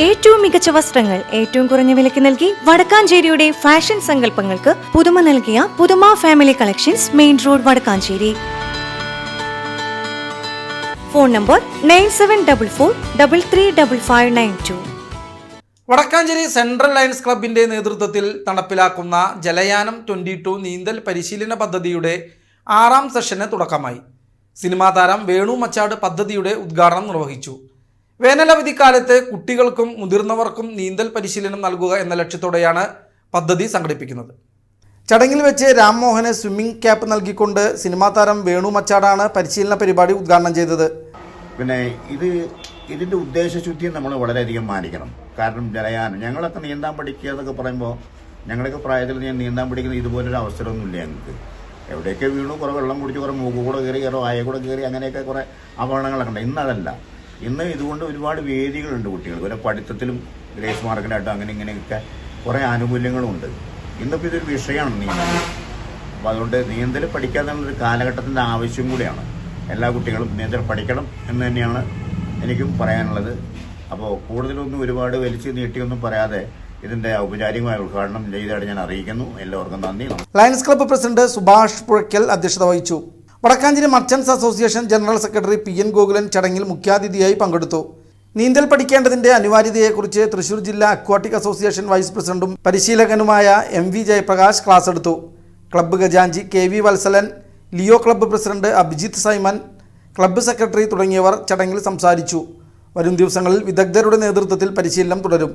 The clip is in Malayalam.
ഏറ്റവും മികച്ച വസ്ത്രങ്ങൾ ഏറ്റവും കുറഞ്ഞ വിലയ്ക്ക് നൽകി വടക്കാഞ്ചേരിയുടെ ഫാഷൻ സങ്കല്പങ്ങൾക്ക് പുതുമ നൽകിയ പുതുമ family collections, main road, Vadakkanchery. Phone number 9744335592. Vadakkanchery central lions ക്ലബിന്റെ നേതൃത്വത്തിൽ നടപ്പിലാക്കുന്ന ജലയാനം 22 നീന്തൽ പരിശീലന പദ്ധതിയുടെ 6ാം സെഷന് തുടക്കമായി. സിനിമാ താരം വേണു മച്ചാട് പദ്ധതിയുടെ ഉദ്ഘാടനം നിർവഹിച്ചു. വേനലവധിക്കാലത്ത് കുട്ടികൾക്കും മുതിർന്നവർക്കും നീന്തൽ പരിശീലനം നൽകുക എന്ന ലക്ഷ്യത്തോടെയാണ് പദ്ധതി സംഘടിപ്പിക്കുന്നത്. ചടങ്ങിൽ വെച്ച് രാംമോഹന് സ്വിമ്മിംഗ് ക്യാപ്പ് നൽകിക്കൊണ്ട് സിനിമാ താരം വേണു മച്ചാടാണ് പരിശീലന പരിപാടി ഉദ്ഘാടനം ചെയ്തത്. പിന്നെ ഇതിൻ്റെ ഉദ്ദേശശുദ്ധി നമ്മൾ വളരെയധികം മാനിക്കണം. കാരണം ജലയാനം ഞങ്ങളൊക്കെ നീന്താൻ പഠിക്കുക എന്നൊക്കെ പറയുമ്പോൾ ഞങ്ങളൊക്കെ പ്രായത്തിൽ ഞാൻ നീന്താൻ പഠിക്കുന്ന ഇതുപോലൊരു അവസരമൊന്നുമില്ല ഞങ്ങൾക്ക്. എവിടെയൊക്കെ വീണു, കുറേ വെള്ളം കുടിച്ച്, കുറേ മൂക്ക് കൂടെ കയറി, കുറേ വായ കൂടെ കയറി, അങ്ങനെയൊക്കെ കുറേ അപകടങ്ങളൊക്കെ ഉണ്ട്. ഇന്നതല്ല. ഇന്ന് ഇതുകൊണ്ട് ഒരുപാട് വേദികളുണ്ട് കുട്ടികൾക്ക്. ഒരു പഠിത്തത്തിലും ഗ്രേസ് മാർക്കിലായിട്ടും അങ്ങനെ ഇങ്ങനെയൊക്കെ കുറേ ആനുകൂല്യങ്ങളുമുണ്ട്. ഇന്നിപ്പോൾ ഇതൊരു വിഷയമാണ് നീന്തൽ. അപ്പോൾ അതുകൊണ്ട് നീന്തൽ പഠിക്കാതെന്നൊരു കാലഘട്ടത്തിൻ്റെ ആവശ്യം കൂടിയാണ്. എല്ലാ കുട്ടികളും നീന്തൽ പഠിക്കണം എന്ന് തന്നെയാണ് എനിക്കും പറയാനുള്ളത്. അപ്പോൾ കൂടുതലൊന്നും ഒരുപാട് വലിച്ചു നീട്ടിയൊന്നും പറയാതെ ഇതിൻ്റെ ഔപചാരികമായ ഉദ്ഘാടനം ചെയ്തതായിട്ട് ഞാൻ അറിയിക്കുന്നു. എല്ലാവർക്കും നന്ദി. Lions club president Subhash Puzhakkal അധ്യക്ഷത വഹിച്ചു. Vadakkanchery merchants association general secretary PN Gokulan ചടങ്ങിൽ മുഖ്യാതിഥിയായി പങ്കെടുത്തു. നീന്തൽ പഠിക്കേണ്ടതിന്റെ അനിവാര്യതയെക്കുറിച്ച് തൃശൂർ ജില്ലാ അക്വാട്ടിക് അസോസിയേഷൻ വൈസ് പ്രസിഡന്റും പരിശീലകനുമായ MV ജയപ്രകാശ് ക്ലാസ് എടുത്തു. ക്ലബ്ബ് ഖജാൻജി KV Valsalan, Leo club president Abhijith Simon, club secretary തുടങ്ങിയവർ ചടങ്ങിൽ സംസാരിച്ചു. വരും ദിവസങ്ങളിൽ വിദഗ്ധരുടെ നേതൃത്വത്തിൽ പരിശീലനം തുടരും.